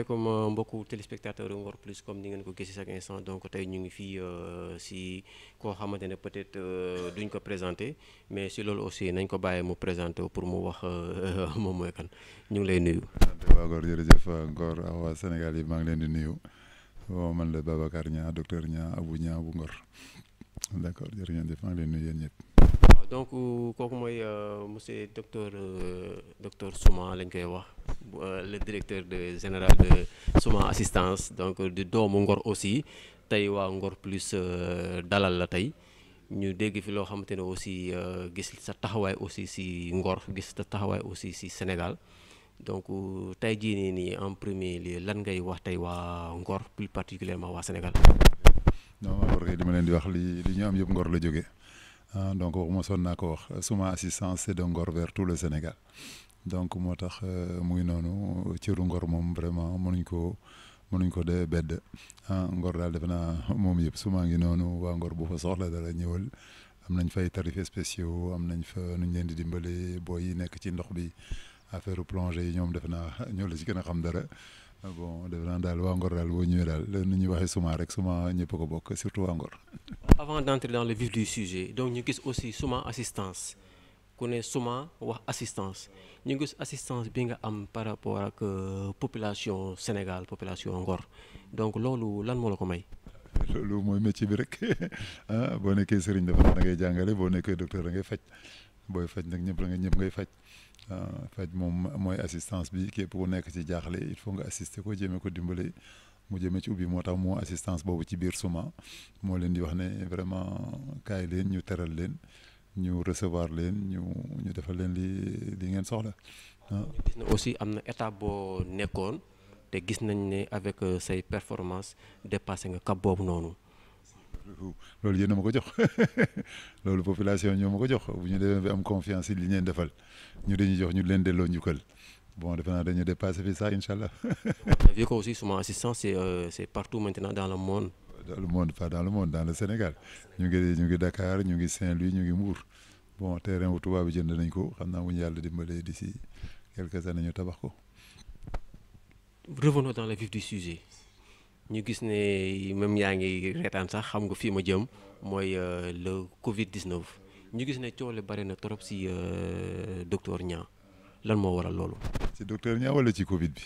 asalaamaaleykum mbokku téléspectateur Ngor Plus comme ni ngeen ko gisee chaque instant donc tey ñu ngi fii si koo xamante ne peut-être duñ ko présenté mais si loolu aussi nañ ko bàyyee mu présenté pour mu wax moom mooy kan ñu ngi lay nuyu. waa Ngor jërëjëf Ngor waa Sénégal yi maa ngi leen di nuyu bon man la Babacar Niang docteur Niang Abou Niang bu Ngor d'accord jërëjëf maa ngi leen di nuyu yéen ñëpp. waaw donc kooku mooy monsieur docteur Souma lañ koy wax le directeur général de Souma assistance donc di doomu Ngor aussi tey waa Ngor Plus dalal la tey ñu dégg fi loo xamante ne aussi gis sa taxawaay aussi si Ngor gis sa taxawaay aussi si Sénégal donc tey jii nii en premier lieu lan ngay wax tey waa Ngor plus particulièrement waa Sénégal. non waa Ngor kay li ma leen di wax li ñu am yëpp Ngor la jógee. Donc waxuma sonn naa ko wax Souma assistance c'est de Ngor vers tout le Sénégal donc moo tax mu ngi noonu cëru Ngor moom vraiment mënuñ ko de bedd Ngor daal defe naa moom yëpp Souma ngi noonu waa Ngor bu fa soxla dara ñëwal am nañ fay tarifs spéciaux am nañ fa nuñ leen di dimbale booy yi nekk ci ndox bi affaire plongée yi ñoom defe naa ñoo la ci gën a xam dara bon defe naa daal waa Ngor daal boo ñëwee daal nu ñuy waxee Souma rek Souma ñëpp ko bokk surtout waa Ngor. Avant d'entrer dans le vif du sujet donc ñu gis aussi Souma assistance ku ne Souma wax assistance ñu gis assistance bi nga am par rapport ak population Sénégal population Ngor donc loolu lan moo la ko may. loolu mooy métier bi rek boo nekkee sëriñ dafa da ngay jàngale boo nekkee docteur da ngay faj booy faj nag ñëpp ngay faj faj moom mooy assistance bi képp ku nekk ci jaaxle il faut nga assister ko jéeme ko dimbale. mu jëmee ci ubbi moo tax moo assistance boobu ci biir Souma moo leen di wax ne vraiment kaay leen ñu teral leen ñu recevoir leen ñu defal leen li ngeen soxla gis na aussi am na étape boo nekkoon te gis nañ ne avec say performance dépassé nga cap boobu noonu. loolu yéen a ma ko jox loolu population ñoo ma ko jox bu ñu demee bi am confiance yi li ñu leen defal ñu dañuy jox ñu leen delloo njukkal. Bon, defe naa dañu dépassé fi ça Inch'Allah. Vu que aussi Souma assistance c'est partout maintenant dans le monde. Dans le monde pas dans le monde dans le Sénégal ñu ngi Dakar ñu ngi Saint-Louis ñu ngi Mbour bon terrain wu tubaab bi jënd nañ ko xam naa bu ñu yàlla dimbalee d'ici quelques années ñu tabax ko. Revenons dans le vif du sujet ñu gis ne même yaa ngi reetaan sax xam nga fii ma jëm mooy le Covid-19 ñu gis ne coow li bari na trop si docteur Niang. lan moo waral loolu. ci docteur Niang wala ci Covid bi.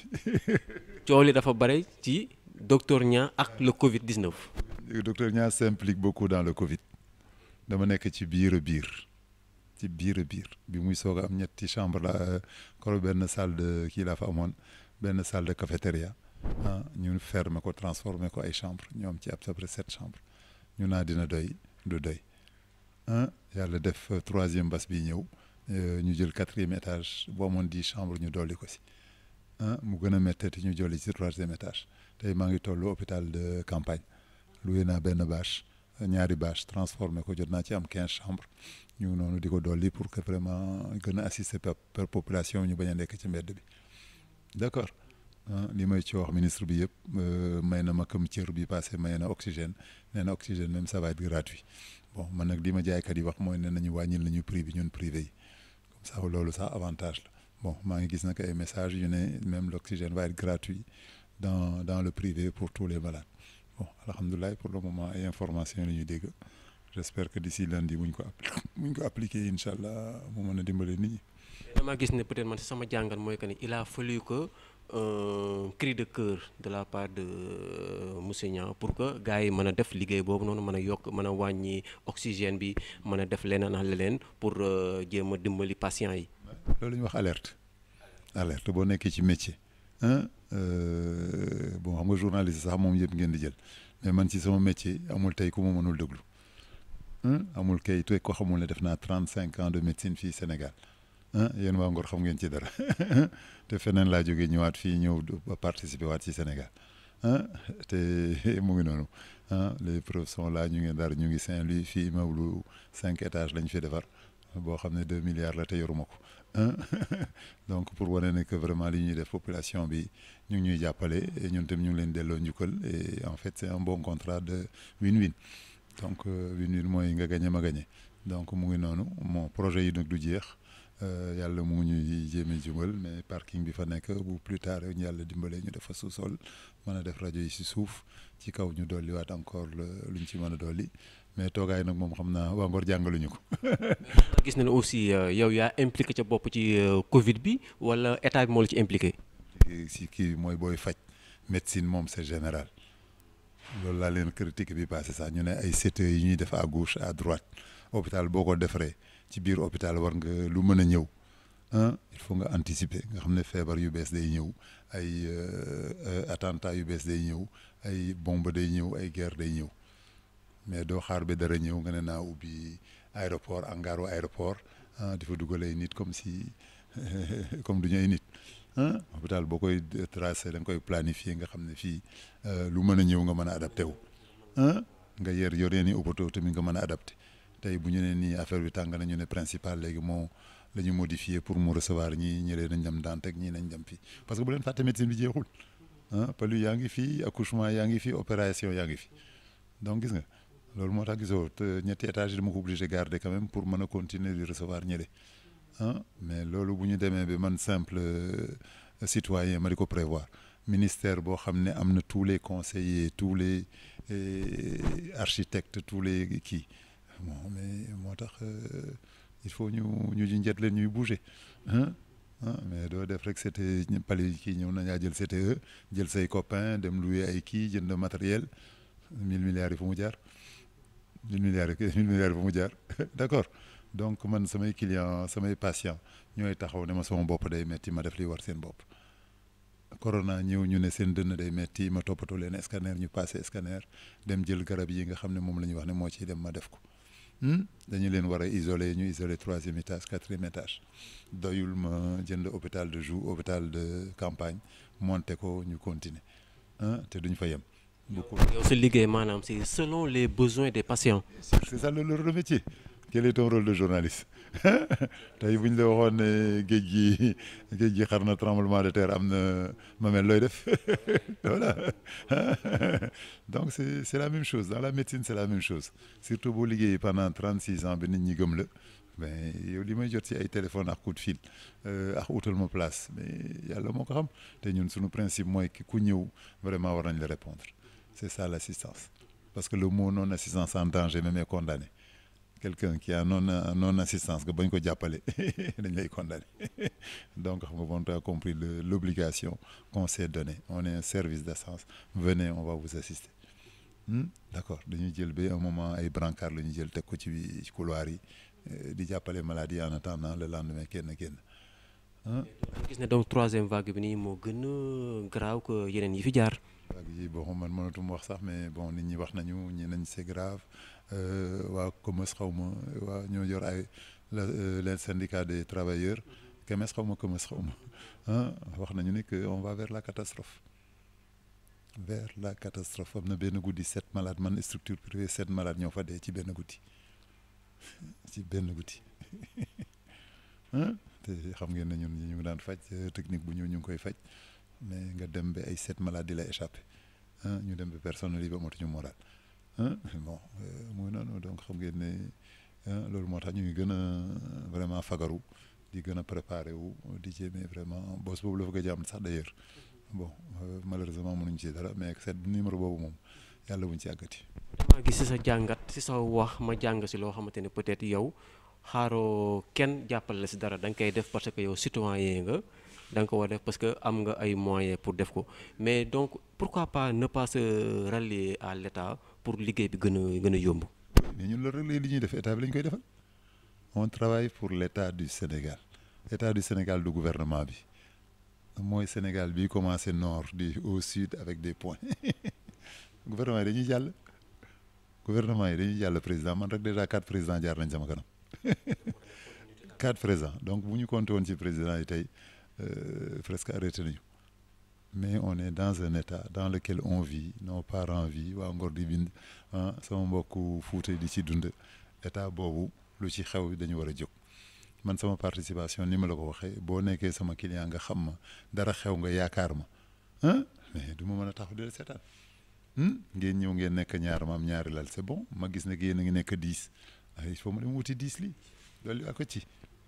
coow li dafa bare ci docteur Niang ak le Covid 19. Docteur Niang s'implique beaucoup dans le Covid dama nekk ci biir bi muy soog a am ñetti chambre la koro benn salle de kii laa fa amoon benn salle de cafétéria ñu fermer ko transformer ko ay chambre ñoom ci à peu près 7 chambres ñu naa dina doy du doy yàlla def troisième bas bi ñëw. ñu jël 4e étage boo amoon 10 chambres ñu dolli ko si mu gën a méttati ñu jolli ci 3e étage tey maa ngi tollu hôpital de campagne loué naa benn bâche ñaari bâche transformé ko jot naa ci am 15 chambres ñu noonu di ko dolli pour que vraiment gën a assister per population ñu bañ a nekk ci mbedd bi d'accord li may ci wax ministre bi yëpp may na ma comme cër bi passé may na oxygène nee na oxygène même ça va être gratuit bon man nag li ma jaaykat yi wax mooy ne nañu wàññil nañu prix bi ñun privé yi ça loolu sax avantage la bon maa ngi gis nag ay messages yu ne même l'oxygène va être gratuit dans le privé pour tous les malades bon alhamdulilah pour le moment ay informations la ñuy dégg j'espère que d'ici lundi buñ ko appliqué incha allah mu mën a dimbale nit ñi. dama gis ne peut-être man sama jàngat mooy que ni il a fallu que cri de cœur de la part de monsieur Niang pour que gars yi mën a def liggéey boobu noonu mën a yokk mën a wàññi oxygène bi mën a def leneen ak leneen pour jéem a dimbali patients yi. loolu la ñuy wax alerte boo nekkee ci métier bon xam nga journaliste sax moom yëpp ngeen di jël mais man ci sama métier amul tey ku ma mënul déglu amul kay tey ko xamul ne def naa 35 ans de médecine fii Sénégal. yéen waa Ngor xam ngeen ci dara te feneen laa jógee ñëwaat fii ñëw ba participer waat ci Sénégal te mu ngi noonu les preuves sont là ñu ngi Ndar ñu ngi Saint-Louis fii immeuble 5 étages lañ fi defar boo xam ne 2 milliards la te yoruma ko donc pour wane ne que vraiment li ñuy def population bi ñu ngi ñuy jàppale et ñun tam ñu ngi leen delloo njukkal et en fait c'est un bon contrat de win-win donc win-win mooy nga gagné ma gagné donc mu ngi noonu mon projet yi nag du jeex. yàlla mu ñuy jéeme jubal mais parking bi fa nekk bu plus tard ñu yàlla dimbalee ñu def fa sous-sol mën a def rajo yi si suuf ci kaw ñu dolliwaat encore luñ ci mën a dolli mais toogaay nag moom xam naa waa Ngor jàngaluñu ko. gis na ne aussi yow yaa impliqué ca bopp ci Covid bi wala état bi moo la ci impliqué. si kii mooy booy faj médecine moom c'est général loolu laa leen critique bi passé sax ñu ne ay CTE yi ñuy def à gauche à droite hôpital boo ko defaree ci biir hôpital war nga lu mën a ñëw il faut nga anticiper nga xam ne feebar yu bees day ñëw ay attentat yu bees day ñëw ay bombe day ñëw ay guerre day ñëw mais doo xaar ba dara ñëw nga ne naa ubbi aéroport hangaru aéroport di fa dugal ay nit comme si comme du ñu ay nit hôpital boo koy tracé da nga koy planifier nga xam ne fii lu mën a ñëw nga mën a adapté wu nga yoree ni hôpitaux tamit nga mën a adapté tey bu ñu nee nii affaire bi tàng na ñu ne principal léegi moo la ñu modifié pour mu recevoir ñii ñëlee nañ dem Dantec ñii nañ dem fii parce que bu leen fàtte médecine bi jeexul palu yaa ngi fii accouchement yaa ngi fii opération yaa ngi fi donc gis nga loolu moo tax gisoo te ñetti étage yi dama ko obligé garder quand même pour mën a continuer di recevoir ñële mais loolu bu ñu demee ba man simple citoyen ma di ko prévoir ministère boo xam ne am na tous les conseillers tous les architectes tous les kii bon mais moo tax il faut ñu njët leen ñuy bouger mais doo def rek c'était pali kii ñëw nañaa jël CTE jël say copains dem louer ay kii jënd matériel 1000 milliards yi fu mu jaar 1000 milliards yi fu mu jaar d'accord donc man samay client samay patient ñooy taxaw ne ma sama bopp day metti ma def li war seen bopp corona ñëw ñu ne seen dënn day metti ma toppatoo leen scanner ñu passé scanner dem jël garab yi nga xam ne moom la ñuy wax ne moo ciy dem ma def ko dañu leen war a isoler ñu isoler 3e étage 4e étage doyul ma jënd hôpital de jour hôpital de campagne monter ko ñu continuer te duñ fa yem. yow sa liggéey maanaam c'est selon les besoins des patients. c'est ça le métier. Quel est ton rôle de journaliste tey bu ñu la waxoon ne géej gi xar na tremblement de terre am na ma mel looy def voilà donc c'est la même chose dans la médecine c'est la même chose surtout boo liggéeyee pendant 36 ans ba nit ñi gëm la mais yow li may jot ci ay téléphone ak coup de fil ak utal ma place mais yàlla moo ko xam te ñun suñu principe mooy ku ñëw vraiment war nañ la répondre c'est ça l'assistance parce que le mot non assistance en danger même est condamné quelqu'un qui a non assistance nga bañ ko jàppale dañ lay condamné donc xam nga bon tu as compris l'obligation qu'on s'est donnée on est un service d'assistance venez on va vous assister d'accord dañuy jël ba un moment ay brancard la ñuy jël teg ko ci couloir yi di jàppale maladie en attendant le lendemain kenn gis ne donc 3e vague bi nii moo gën a grave que yeneen yi fi jaar. vague yi bon man mënatuma wax sax mais bon nit ñi wax nañu ñi nañ c'est grave waa COMES xaw ma waa ñoo yor ay les syndicats des travailleurs COMES xaw ma wax nañu ne que on va vers la catastrophe am na benn guddi 7 malades man structure privée 7 malades ñoo fa dee ci benn guddi te xam ngeen ne ñun ñu ngi daan faj technique bu ñu ngi koy faj mais nga dem ba ay 7 malades di la échappé ñu dem ba personnel yi ba amatuñu moral bon muy noonu donc xam ngeen ne loolu moo tax ñu ngi gën a vraiment fagaru di gën a préparé wu di jéeme vraiment boss boobu la fa gëj a am sax d'ailleurs bon malheureusement mënuñ ci dara mais cette numéro boobu moom yàlla buñ ci àggati. dama gis si sa jàngat si sa wax ma jàng si loo xamante ne peut-être yow xaaroo kenn jàppale la si dara da nga koy def parce que yow citoyen nga da nga ko war def parce que am nga ay moyens pour def ko mais donc pourquoi pas ne pas se rallier à l'État pour liggéey bi gën a yomb. mais ñun loolu rek li ñuy def état bi la ñu koy defal on travaille pour l'État du Sénégal État du Sénégal du gouvernement bi mooy Sénégal bi commencé nord di au sud avec des points gouvernement yi dañuy jàll président man rek déjà 4 présidents jaar nañ sama kanam 4 présidents donc bu ñu compté woon ci président yi tey presque arrêté nañu mais on est dans un état dans lequel on vit nos parents vivent waa Ngor di bind sama mbokku Fuuta di ci dund état boobu lu ci xew dañu war a jóg man sama participation ni ma la ko waxee boo nekkee sama client nga xam ma dara xew nga yaakaar ma mais du ma mën a taxaw di la seetaan ngeen ñëw ngeen nekk ñaar ma am ñaari lal c'est bon ma gis ne yéen a ngi nekk 10 il faut ma dem wuti 10 lii loolu ko ci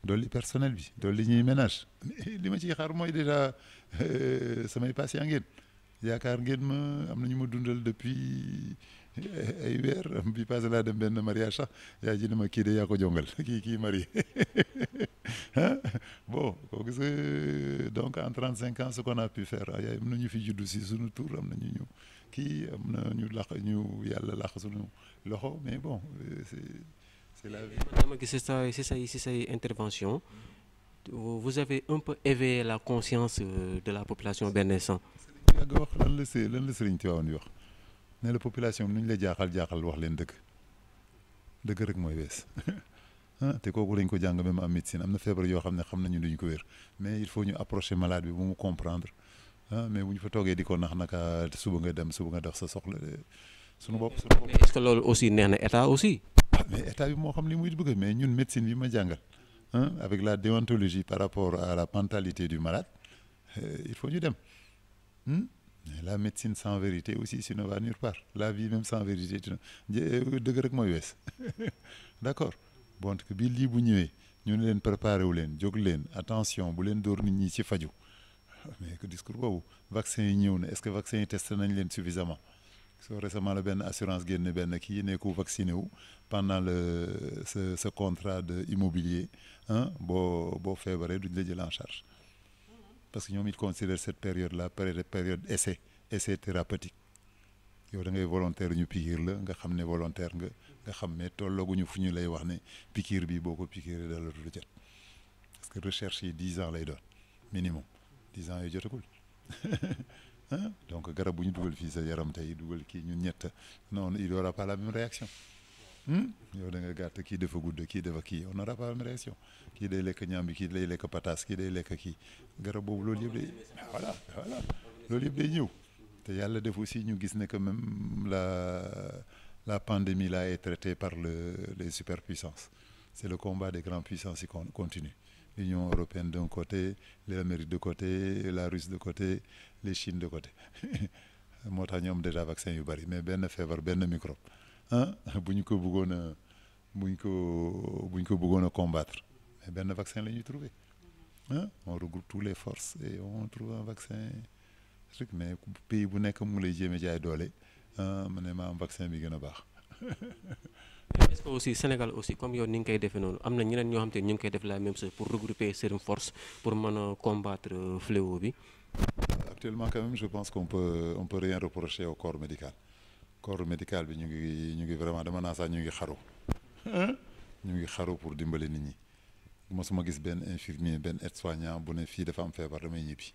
dolli personnel bi dolli ñuy ménage li ma ciy xaar mooy déjà samay patient ngeen yaakaar ngeen ma am na ñu ma dundal depuis ay weer bi passé laa dem benn mariage sax yaa ji ne ma kii de yaa ko jongal kii marié ah bon koo gis donc en 35 ans ce qu'on a pu faire ay am na ñu fi juddu si suñu tour am na ñu kii am na ñu laq ñu yàlla laq suñu loxo mais bon c'est la vie. dama gis si say intervention vous avez un peu éveillé la conscience de la population benn instant. yàgg wax lan la Sëriñ Tiwaawan di wax ne la population nu ñu la jaaxal wax leen dëgg rek mooy wees te kooku dañ ko jàng même en médecine am na feebar yoo xam ne xam nañu duñ ko wér mais il faut ñu approcher malade bi bu mu comprendre mais bu ñu fa toogee di ko nax naka suba nga dem suba nga def sa soxla suñu bopp. mais est-ce que loolu aussi neex na état aussi. mais état bi moo xam li muy bëgg mais ñun médecine bi ma jàngal avec la déontologie par rapport à la mentalité du malade il faut ñu dem. Mais la médecine sans vérité aussi tu ne vas nulle part la vie même sans vérité dëgg rek mooy wees d'accord bon que bi lii bu ñëwee ñu ne leen préparé wu leen jóg leen attention bu leen dóor nit ñi ci faju mais que discours boobu vaccin yi ñëw na est-ce que vaccin yi testé nañ leen suffisamment soo récemment la benn assurance génne benn kii ne ku vacciné wu pendant ce contrat de immobilier boo feebaree duñ la jël en charge parce que ñoom ils considèrent cette période-là période essai thérapeutique yow da ngay volontaire ñu piqûre la nga xam ne volontaire nga xam ne tollooguñu fu ñu lay wax ne piqûre bi boo ko piqûre da la du jot parce que recherche yi 10 ans lay doon minimum 10 ans yooyu jotagul donc garab bu ñu dugal fii sa yaram tey dugal kii ñun ñett non il aura pas la même réaction yow da nga gàtt kii dafa gudd kii dafa kii on n'aura pas la même réaction kii day lekk ñaam bi kii day lekk pataas kii day lekk kii garab boobu loolu yëpp day voilà loolu yëpp day ñëw te yàlla def aussi ñu gis ne que même la pandémie là est traitée par les superpuissances c'est le combat des grandes puissances qui continue l'Union européenne d'un côté l'Amérique de côté la Russie de côté les Chine de côté moo tax ñu am déjà vaccin yu bari mais benn feebar benn microbe bu ñu ko bëggoon a combattre mais benn vaccin la ñuy trouver on regroupe toutes les forces et on trouve un vaccin truc mais pays bu nekk mu lay jéeme jaay doole ma ne ma am vaccin bi gën a baax. est-ce que aussi Sénégal aussi comme yow ni nga koy defee noonu am na ñeneen ñoo xam te ñu ngi koy def la même chose pour regrouper seen force pour mën a combattre fléau bi. Actuellement quand même je pense qu'on peut rien reprocher au corps médical bi ñu ngi vraiment dama naa sax ñu ngi xaru pour dimbali nit ñi mosuma gis benn infirmier benn aide-soignant bu ne fii dafa am feebar damay ñibbi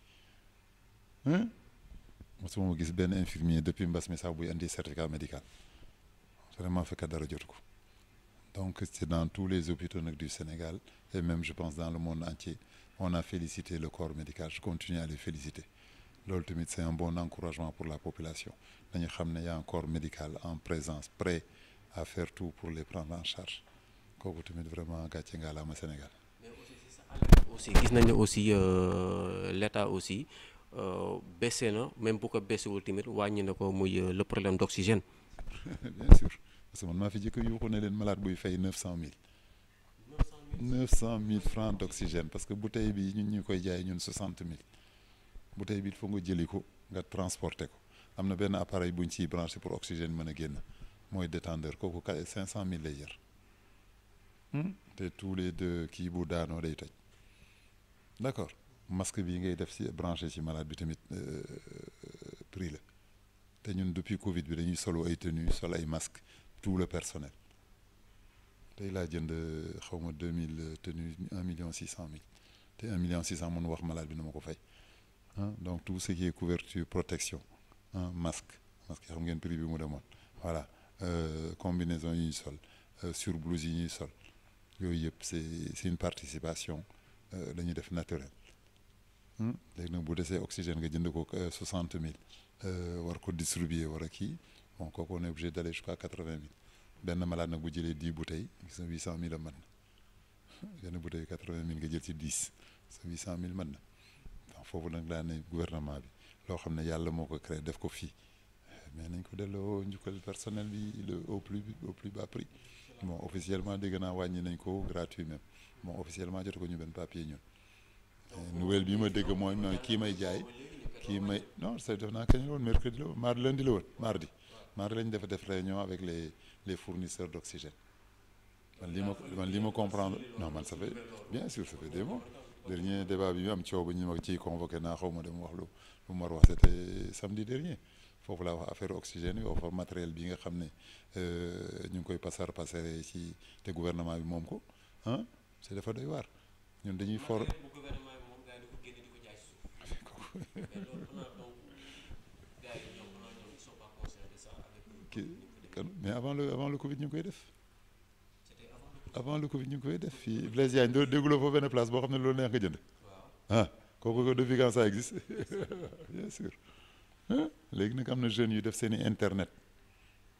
mosuma gis benn infirmier depuis mbas mi sax buy indi certificat médical vraiment fekk dara jotu ko donc c'est dans tous les hôpitaux nag du Sénégal et même je pense dans le monde entier on a félicité le corps médical je continue à les féliciter loolu tamit c'est un bon encouragement pour la population dañu xam ne y a un corps médical en présence prêt à faire tout pour les prendre en charge kooku tamit vraiment gàcce ngaalaama Sénégal. mais aussi gis nañ ne aussi l'État aussi baissé na même bu ko baissewul tamit wàññi na ko muy le problème d'oxygène. bien sûr parce que man maa fi jëkk yuuxu ne leen malade buy fay 900 000 francs d'oxygène parce que bouteille bi ñun ñu koy jaay ñun 60 000 bouteille bi il faut nga jëli ko nga transporter ko am na benn appareil bu ñu ciy branché pour oxygène mën a génn mooy détendeur kooku 500 000 lay jar te tous les deux kii bu daanoo day toj d'accord masque bi ngay def ci branché ci malade bi tamit prix la te ñun depuis Covid bi dañuy solo ay tenues sol ay masques tout le personnel tey laa jënd xawma 2000 tenues 1,6 million te 1,6 million mënu wax malade bi na ma ko fay donc tout ce qui est couverture protection masque yi xam ngeen prix bi mu demoon voilà combinaison yi ñuy sol surblouse yi ñuy sol yooyu yëpp c'est une participation dañuy def naturel léegi nag bu desee oxygène nga jënd ko 60 000 war ko distribuer war a kii bon kooku on est obligé d'aller jusqu'à 80 000 benn malade nag bu jëlee 10 bouteilles gis na 800 000 a mën na benn bouteille 80 000 nga jël ci 10 sa 800 000 mën na donc foofu nag daa ne gouvernement bi loo xam ne yàlla moo ko créé def ko fii mais nañ ko delloo njukkal personnel bi au plus bas prix bon officiellement dégg naa wàññi nañ ko gratuit même bon officiellement jote ko ñu benn papier ñun nouvelle bi ma dégg mooy kii may jaay kii may non c'est def naa kañ la woon mercredi la woon mardi lundi la woon mardi lañ def réunion avec les fournisseurs d'oxygène man li ma comprendre non man ça fait bien sûr ça fait des mois dernier débat bi am coow ba ñu ma ciy convoqué naa xaw ma dem wax lu ma wax c'était samedi dernier foofu laa wax affaire oxygène yi offre matériel bi nga xam ne ñu ngi koy passer ci te gouvernement bi moom ko ah c'est dafa doy waar ñun dañuy for mais avant le Covid ñu ngi koy def avant le Covid ñu ngi koy def fii Blaise Diagne doo dégguloo foofu benn place boo xam ne loolu neex nga jënd ah kooku depuis quand ça existe bien sûr léegi nag am na jeunes yu def seen i internet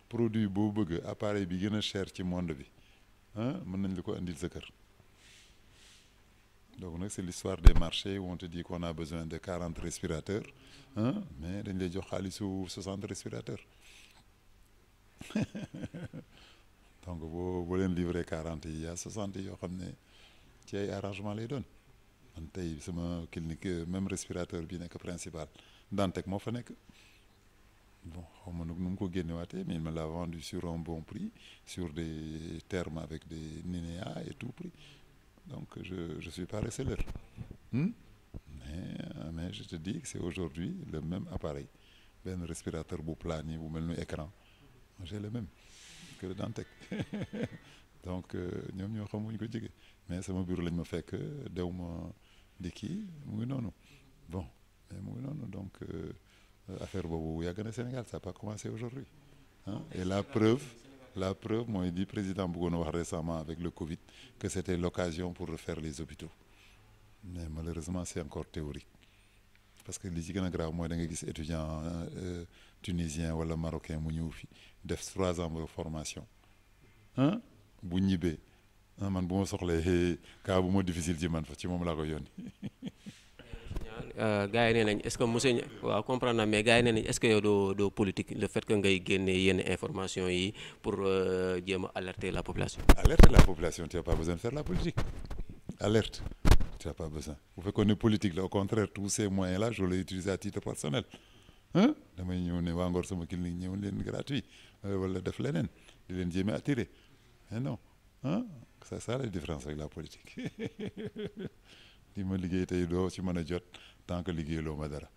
produit boo bëgg appareil bi gën a cher ci monde bi mën nañ la ko andil sa kër donc nag c'est l'histoire des marchés où on te dit qu'on a besoin de 40 respirateurs mais dañ lay jox xaalisu 60 respirateurs donc boo leen livré 40 yi yaa 60 yoo xam ne ci ay arrangement lay doon man tey sama clinique même respirateur bi nekk principal Dantec moo fa nekk bon xaw ma nag nu mu ko génnewaatee mais il me l'a vendu sur un bon prix sur des termes avec des NINEA et tout prix donc je suis pas receleur mais je te dis que c'est aujourd'hui le même appareil benn respirateur bu plat nii bu mel ni écran j'ai le même que le Dantec donc ñoom ñoo xam ñu ko jege mais sama bureau lañ ma fekk dew ma di kii mu ngi noonu bon mais mu ngi noonu donc affaire boobu yàgg na Sénégal ça n'a pas commencé aujourd'hui et la preuve mooy di président bëggoon a wax récemment avec le Covid que c'était l'occasion pour refaire les hôpitaux mais malheureusement c'est encore théorique parce que li ci gën a grave mooy da nga gis étudiant tunisien wala marocain mu ñëw fi def 3 ans de formation bu ñibbee man bu ma soxlee cas bu ma difficile ci man fa ci moom laa koy yónni. gars yi nee nañ est-ce que monsieur waaw comprendre naa mais gars yi nee nañ est-ce que yow doo politique le fait que ngay génne yenn information yi pour jéem a alerter la population. Alerter la population tu n'as pas besoin de faire la politique alerte tu n'as pas besoin bu fekkoon ne politique la au contraire tous ces moyens là je les utilise à titre personnel damay ñëw ne waa Ngor sama clinique ñëw leen gratuit wala def leneen di leen jéem a attirer mais non c'est ça la différence avec la politique li ma liggéey tey doo ci mën a jot tant que liggéeyaloo ma dara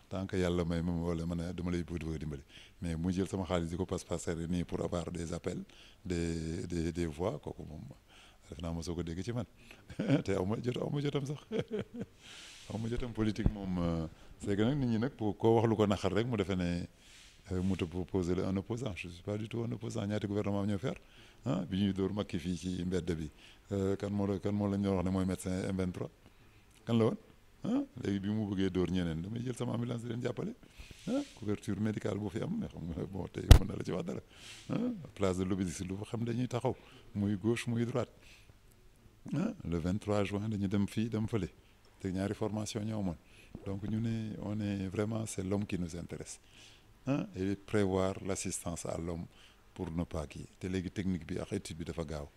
tant que yàlla may ma wala man a dama lay bëgg dimbali mais mu jël sama xaalis di ko passer nii pour avoir des appels des voix kooku moom def naa ma soo ko dégg ci man te aw ma jotam sax aw ma jotam politique moom c'est que nag nit ñi nag koo wax lu ko naqar rek mu defee ne mu te proposer un opposant je suis pas du tout un opposant ñaati gouvernement ñoo faire bi ñuy dóor makki fii ci mbedd bi kan moo lañ doon wax ne mooy médecin M23 kan la woon léegi bi mu bëggee dóor ñeneen damay jël sama ambulance di leen jàppale couverture médicale boo fi am mais xam nga bon tey mën na la ci wax dara place de l'Obélisque lu fa xam dañuy taxaw muy gauche muy droite le 23 juin dañu dem fii dem fële te ñaari formation ñoo amoon donc ñu ne on est vraiment c'est l'homme qui nous intéresse et prévoir l'assistance à l'homme pour ne pas kii te léegi technique bi ak étude bi dafa gaaw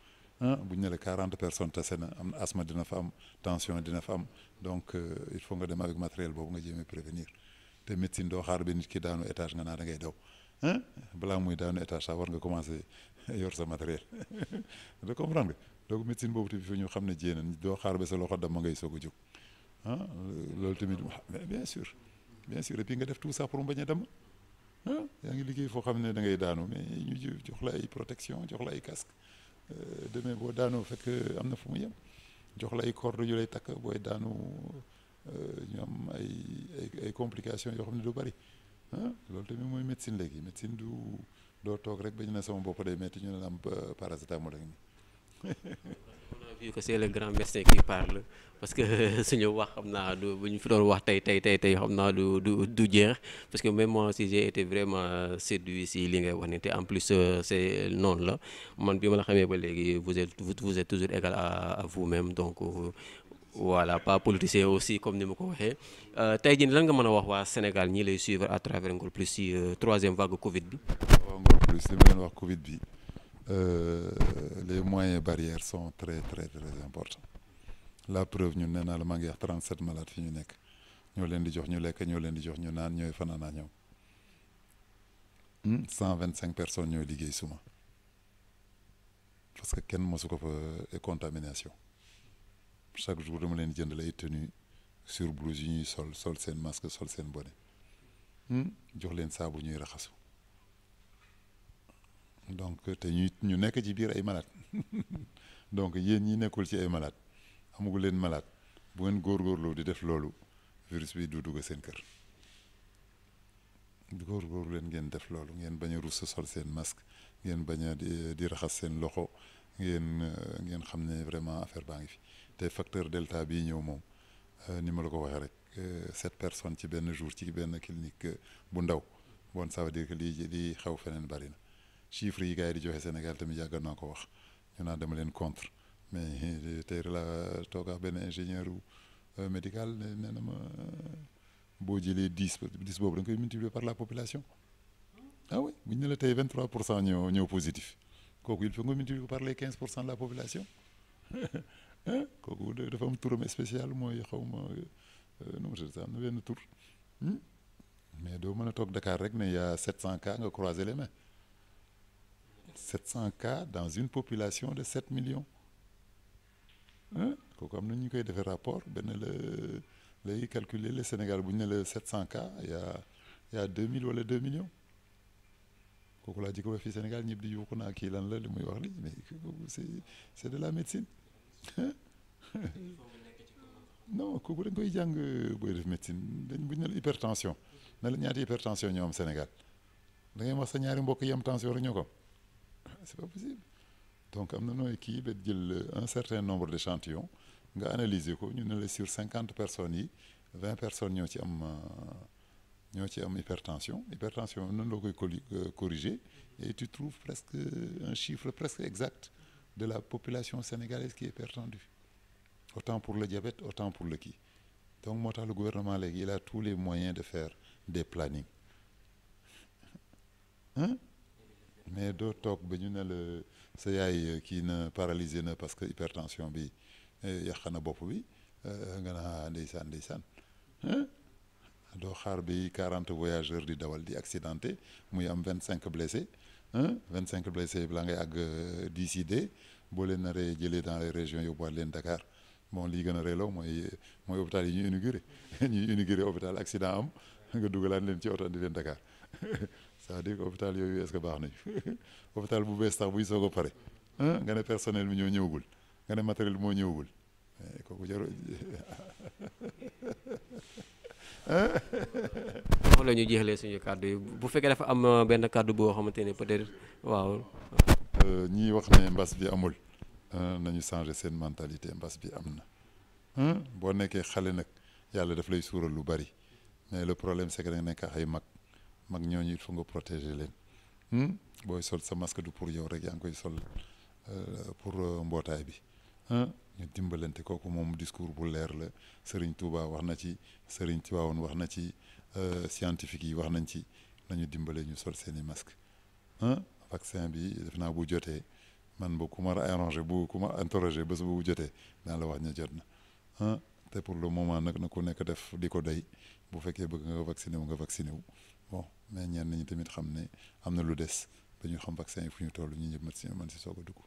bu ñu ne la 40 personnes tase na am asthme dina fa am tension dina fa am donc il faut nga dem avec matériel boobu nga jéem prévenir te médecine doo xaar ba nit ki daanu étage nga naa da ngay daw balaa muy daanu étage sax war nga commencer yor sa matériel de comprendre nga donc médecine boobu tamit fi ñu xam ne jéem doo xaar ba sa loxo dama ngay soog a jóg loolu tamit bien sûr et puis nga def tout ça pour mu bañ a dem yaa ngi liggéey foo xam ne da ngay daanu mais ñu jox la ay protection jox la ay casque demee boo daanoo fekk am na fu mu yem jox la ay corde yu lay takk booy daanu ñu am ay complications yoo xam ne du bari loolu tamit mooy médecine léegi médecine doo toog rek ba ñu ne sama bopp day metti ñu ne la am paracétamol ak ni on a vu que c'est le grand médecin qui parle parce que suñu wax xam naa du bu ñu fi doon wax tey xam naa du jeex parce que même moi aussi j'ai été vraiment séduit si li ngay wax ni te en plus c'est noonu la man bi ma la xamee ba léegi vous êtes toujours égal à vous-même donc voilà pas politicien aussi comme ni ma ko waxee tey jii lan nga mën a wax waa Sénégal ñi lay suivre à travers Ngor Plus si troisième vague Covid bi. waaw Ngor Plus li ma leen wax Covid bi les moyens barrières sont très très très importants la preuve ñun nee naa la maa ngi wax 37 malades fi ñu nekk ñoo leen di jox ñu lekk ñoo leen di jox ñu naan ñooy fanaan ak ñoom 125 personnes ñooy liggéey suma parce que kenn mosu ko fa contamination chaque jour dama leen jënd lay tenue sur blouse yu ñuy sol seen masque sol seen bonnet jox leen saabu ñuy raxasu donc te ñu nekk ci biir ay malade donc yéen ñi nekkul ci ay malade amagu leen malade bu ngeen góorgóorloo di def loolu virus bi du dugg seen kër góorgóorlu leen ngeen def loolu ngeen bañ a rus sol seen masque ngeen bañ a di raxas seen loxo ngeen xam ne vraiment affaire baa ngi fi te facteur delta bii ñëw moom ni ma la ko waxee rek 7 personnes ci benn jour ci benn clinique bu ndaw bon ça veut dire que lii xew feneen bari na chiffres yi gars yi di joxe Sénégal tamit yàgg naa ko wax ñu naan dama leen contre mais tey la toog ak benn ingénieur médical nee na ma boo jëlee 10 boobu da nga koy multiplier par la population ah oui bu ñu ne la tey 23% ñëw positif kooku il faut nga multiplier par les 15% de la population kooku dafa am turam spécial mooy xaw ma nu mu tudd sax am na benn tur mais doo mën a toog Dakar rek ne y a 700 cas nga croiser les mains 700 cas dans une population de 7 millions kooku am na ñu koy defee rapport benn lay calculer le Sénégal bu ñu ne la 700 cas y a 2000 wala 2 millions kooku laa jikko ba fii Sénégal ñëpp di yuuxu naa kii lan la li muy wax li mais kooku c'est de la médecine non kooku dañ koy jàng booy def médecine bu ñu ne la hypertension ne la ñaati hypertension ñoo am Sénégal da ngay wax sa ñaari mbokk yi am tension rek ñoo ko c'est pas possible donc am na nooy kii ba jël un certain nombre d'échantillons nga analyser ko ñu ne la sur 50 personnes yi 20 personnes ñoo ci am hypertension noonu loo koy corriger et tu trouves presque un chiffre presque exact de la population sénégalaise qui est hypertendue autant pour le diabète autant pour le kii donc moo tax le gouvernement léegi il a tous les moyens de faire des plannings mais doo toog ba ñu ne la sa yaay kii na paralysé na parce que hypertension bi yàq na bopp bi nga naa ndeysaan doo xaar bi 40 voyageurs di dawal di accidenté muy am 25 blessés 25 blessés balaa ngay àgg décidé boo leen naree jëlee dans les régions yóbbuwaat leen Dakar bon lii gën a reeloo mooy hôpital yi ñuy inauguré hôpital accident am nga dugalaat leen ci oto di leen Dakar c'est-à-dire que hôpital yooyu est-ce que baax nañu hôpital bu bees tax buy soog a pare nga ne personnel bi ñoo ñëwagul nga ne matériel bi moo ñëwagul kooku jarul foofu la ñu jeexalee suñu kàddu yi bu fekkee dafa am benn kàddu boo xamante ne peut-être waaw. ñii wax ne mbas bi amul nañu changer seen mentalité mbas bi am na boo nekkee xale nag yàlla daf lay suural lu bari mais le problème c'est que da nga nekk ay mag ñooñu il faut nga protéger leen booy sol sa masque du pour yow rek yaa ngi koy sol pour mbootaay bi ñu dimbalante kooku moom discours bu leer la Serigne Touba wax na ci Serigne Tivaouane wax na ci scientifique yi wax nañ ci nañu dimbale ñu sol seeni masque vaccin bi def naa bu jotee man ba ku ma arrangé ku ma interrogé bés bu jotee daan la wax ña jot na te pour le moment nag na ku nekk def di ko doy bu fekkee bëgg nga vacciné wu bon mais ñenn ñi tamit xam ne am na lu des ba ñu xam vaccin yi fu ñu toll ñu ñëpp mën si soog a dugg